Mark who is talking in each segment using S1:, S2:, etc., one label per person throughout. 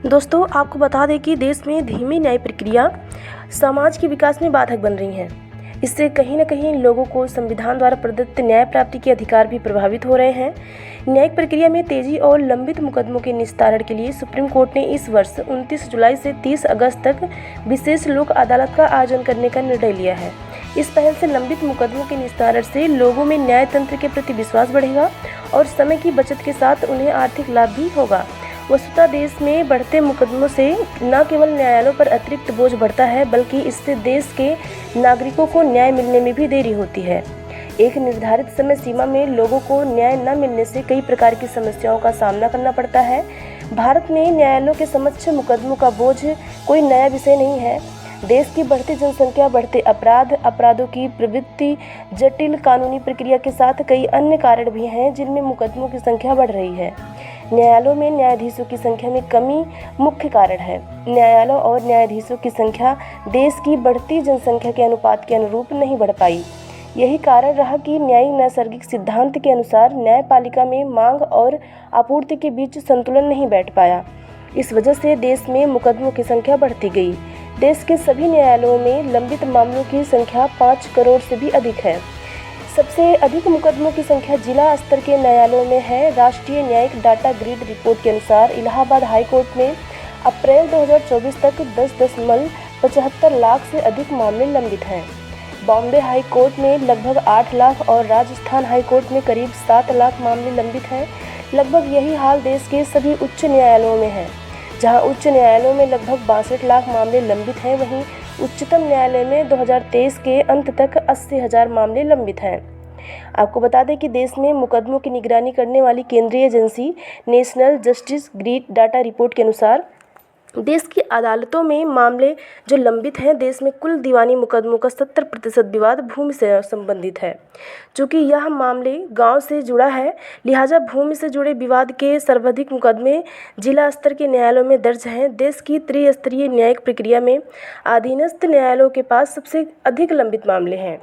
S1: दोस्तों, आपको बता दें कि देश में धीमी न्याय प्रक्रिया समाज के विकास में बाधक बन रही हैं। इससे कहीं न कहीं लोगों को संविधान द्वारा प्रदत्त न्याय प्राप्ति के अधिकार भी प्रभावित हो रहे हैं। न्यायिक प्रक्रिया में तेजी और लंबित मुकदमों के निस्तारण के लिए सुप्रीम कोर्ट ने इस वर्ष 29 जुलाई से 30 अगस्त तक विशेष लोक अदालत का आयोजन करने का निर्णय लिया है। इस पहल से लंबित मुकदमों के निस्तारण से लोगों में न्याय तंत्र के प्रति विश्वास बढ़ेगा और समय की बचत के साथ उन्हें आर्थिक लाभ भी होगा। वस्तुतः देश में बढ़ते मुकदमों से न केवल न्यायालयों पर अतिरिक्त बोझ बढ़ता है, बल्कि इससे देश के नागरिकों को न्याय मिलने में भी देरी होती है। एक निर्धारित समय सीमा में लोगों को न्याय न मिलने से कई प्रकार की समस्याओं का सामना करना पड़ता है। भारत में न्यायालयों के समक्ष मुकदमों का बोझ कोई नया विषय नहीं है। देश की बढ़ती जनसंख्या, बढ़ते अपराधों की प्रवृत्ति, जटिल कानूनी प्रक्रिया के साथ कई अन्य कारण भी हैं जिनमें मुकदमों की संख्या बढ़ रही है। न्यायालयों में न्यायाधीशों की संख्या में कमी मुख्य कारण है। न्यायालयों और न्यायाधीशों की संख्या देश की बढ़ती जनसंख्या के अनुपात के अनुरूप नहीं बढ़ पाई। यही कारण रहा कि न्यायिक नैसर्गिक सिद्धांत के अनुसार न्यायपालिका में मांग और आपूर्ति के बीच संतुलन नहीं बैठ पाया। इस वजह से देश में मुकदमों की संख्या बढ़ती गई। देश के सभी न्यायालयों में लंबित मामलों की संख्या 5 करोड़ से भी अधिक है। सबसे अधिक मुकदमों की संख्या जिला स्तर के न्यायालयों में है। राष्ट्रीय न्यायिक डाटा ग्रिड रिपोर्ट के अनुसार इलाहाबाद हाई कोर्ट में अप्रैल 2024 तक 10.75 लाख से अधिक मामले लंबित हैं। बॉम्बे हाई कोर्ट में लगभग 8 लाख और राजस्थान हाई कोर्ट में करीब 7 लाख मामले लंबित हैं। लगभग यही हाल देश के सभी उच्च न्यायालयों में है। जहां उच्च न्यायालयों में लगभग 62 लाख मामले लंबित हैं, वहीं उच्चतम न्यायालय में 2023 के अंत तक 80,000 मामले लंबित हैं। आपको बता दें कि देश में मुकदमों की निगरानी करने वाली केंद्रीय agency national justice grid data report के अनुसार देश की अदालतों में मामले जो लंबित हैं, देश में कुल दीवानी मुकदमों का 70% विवाद भूमि से संबंधित है। चूँकि यह मामले गांव से जुड़ा है, लिहाजा भूमि से जुड़े विवाद के सर्वाधिक मुकदमे जिला स्तर के न्यायालयों में दर्ज हैं। देश की त्रिस्तरीय न्यायिक प्रक्रिया में अधीनस्थ न्यायालयों के पास सबसे अधिक लंबित मामले हैं।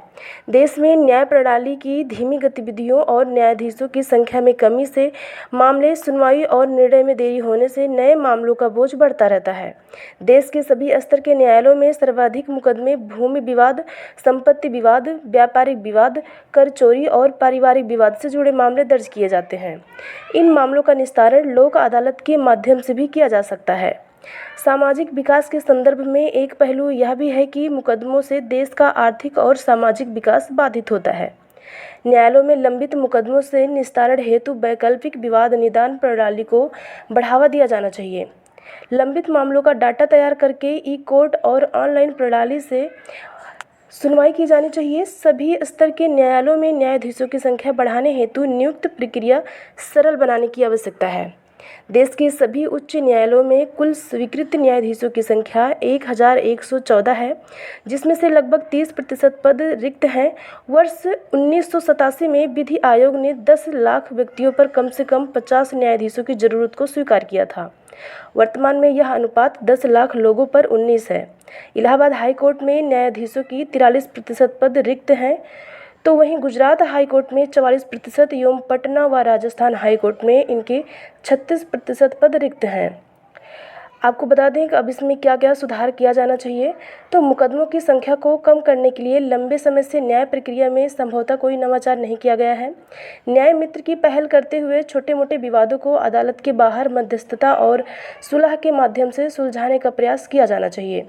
S1: देश में न्याय प्रणाली की धीमी गतिविधियों और न्यायाधीशों की संख्या में कमी से मामले सुनवाई और निर्णय में देरी होने से नए मामलों का बोझ बढ़ता रहता है। देश के सभी स्तर के न्यायालयों में सर्वाधिक मुकदमे भूमि विवाद, संपत्ति विवाद, व्यापारिक विवाद, कर चोरी और पारिवारिक विवाद से जुड़े मामले दर्ज किए जाते हैं। इन मामलों का निस्तारण लोक अदालत के माध्यम से भी किया जा सकता है। सामाजिक विकास के संदर्भ में एक पहलू यह भी है कि मुकदमों से देश का आर्थिक और सामाजिक विकास बाधित होता है। न्यायालयों में लंबित मुकदमों से निस्तारण हेतु वैकल्पिक विवाद निदान प्रणाली को बढ़ावा दिया जाना चाहिए। लंबित मामलों का डाटा तैयार करके ई कोर्ट और ऑनलाइन प्रणाली से सुनवाई की जानी चाहिए। सभी स्तर के न्यायालयों में न्यायाधीशों की संख्या बढ़ाने हेतु नियुक्त प्रक्रिया सरल बनाने की आवश्यकता है। देश के सभी उच्च न्यायालयों में कुल स्वीकृत न्यायाधीशों की संख्या 1114 है, जिसमें से लगभग 30% पद रिक्त हैं। वर्ष 1987 में विधि आयोग ने 10 लाख व्यक्तियों पर कम से कम 50 न्यायाधीशों की जरूरत को स्वीकार किया था। वर्तमान में यह अनुपात 10 लाख लोगों पर 19 है। इलाहाबाद हाई कोर्ट में न्यायाधीशों की 43% पद रिक्त हैं, तो वहीं गुजरात हाई कोर्ट में 44% एवं पटना व राजस्थान हाई कोर्ट में इनके 36% पद रिक्त हैं। आपको बता दें कि अब इसमें क्या क्या सुधार किया जाना चाहिए। तो मुकदमों की संख्या को कम करने के लिए लंबे समय से न्याय प्रक्रिया में संभवतः कोई नवाचार नहीं किया गया है। न्याय मित्र की पहल करते हुए छोटे मोटे विवादों को अदालत के बाहर मध्यस्थता और सुलह के माध्यम से सुलझाने का प्रयास किया जाना चाहिए।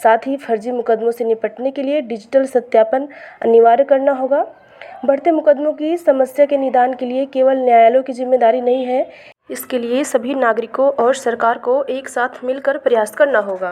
S1: साथ ही फर्जी मुकदमों से निपटने के लिए डिजिटल सत्यापन अनिवार्य करना होगा। बढ़ते मुकदमों की समस्या के निदान के लिए केवल न्यायालयों की जिम्मेदारी नहीं है, इसके लिए सभी नागरिकों और सरकार को एक साथ मिलकर प्रयास करना होगा।